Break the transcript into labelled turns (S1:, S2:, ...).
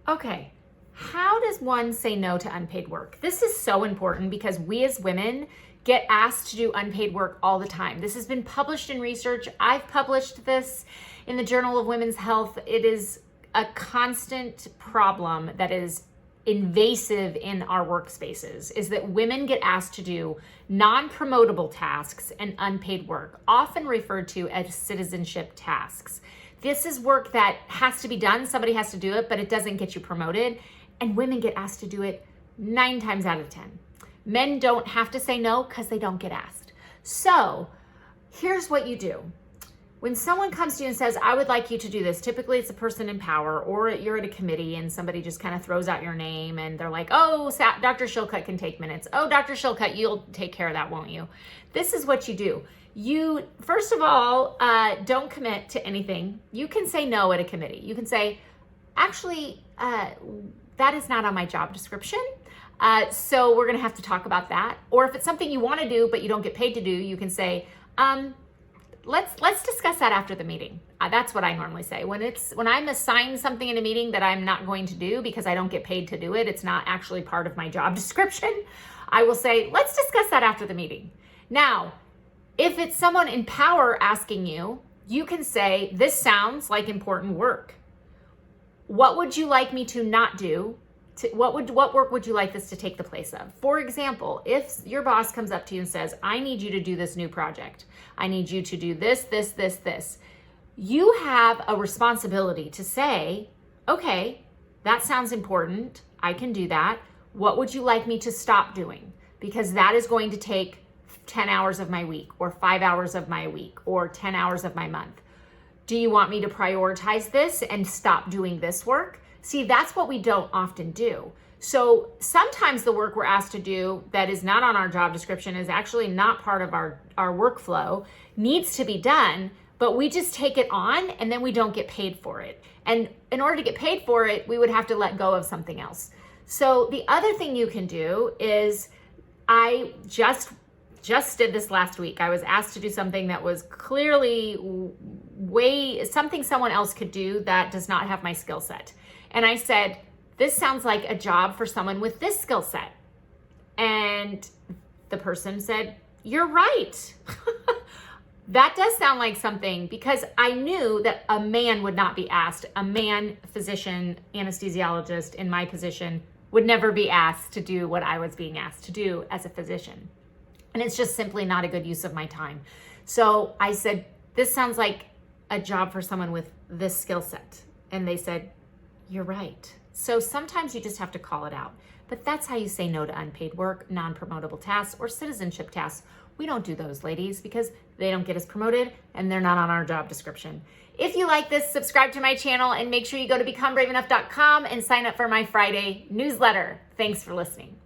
S1: Okay, how does one say no to unpaid work? This is so important because we as women get asked to do unpaid work all the time. This has been published in research. I've published this in the Journal of Women's Health. It is a constant problem that is invasive in our workspaces, is that women get asked to do non-promotable tasks and unpaid work, often referred to as citizenship tasks. This is work that has to be done. Somebody has to do it, but it doesn't get you promoted. And women get asked to do it 9 times out of 10. Men don't have to say no because they don't get asked. So here's what you do. When someone comes to you and says, I would like you to do this, typically it's a person in power, or you're at a committee and somebody just kind of throws out your name and they're like, oh, Dr. Shilcut can take minutes. Oh, Dr. Shilcut, you'll take care of that, won't you? This is what you do. You, first of all, don't commit to anything. You can say no at a committee. You can say, actually, that is not on my job description. So we're gonna have to talk about that. Or if it's something you wanna do, but you don't get paid to do, you can say, let's discuss that after the meeting. That's what I normally say. When I'm assigned something in a meeting that I'm not going to do because I don't get paid to do it, it's not actually part of my job description, I will say, let's discuss that after the meeting. Now, if it's someone in power asking you, you can say, this sounds like important work. What would you like me to not do? What work would you like this to take the place of? For example, if your boss comes up to you and says, I need you to do this new project. I need you to do this, this, this, this. You have a responsibility to say, okay, that sounds important. I can do that. What would you like me to stop doing? Because that is going to take 10 hours of my week, or 5 hours of my week, or 10 hours of my month. Do you want me to prioritize this and stop doing this work? See, that's what we don't often do. So sometimes the work we're asked to do that is not on our job description, is actually not part of our workflow, needs to be done, but we just take it on and then we don't get paid for it. And in order to get paid for it, we would have to let go of something else. So the other thing you can do is, I just did this last week. I was asked to do something that was clearly something someone else could do that does not have my skill set. And I said, this sounds like a job for someone with this skill set. And the person said, you're right. That does sound like something, because I knew that a man would not be asked. A man, physician, anesthesiologist in my position would never be asked to do what I was being asked to do as a physician. And it's just simply not a good use of my time. So I said, this sounds like a job for someone with this skill set. And they said, you're right. So sometimes you just have to call it out. But that's how you say no to unpaid work, non-promotable tasks, or citizenship tasks. We don't do those, ladies, because they don't get us promoted and they're not on our job description. If you like this, subscribe to my channel and make sure you go to becomebraveenough.com and sign up for my Friday newsletter. Thanks for listening.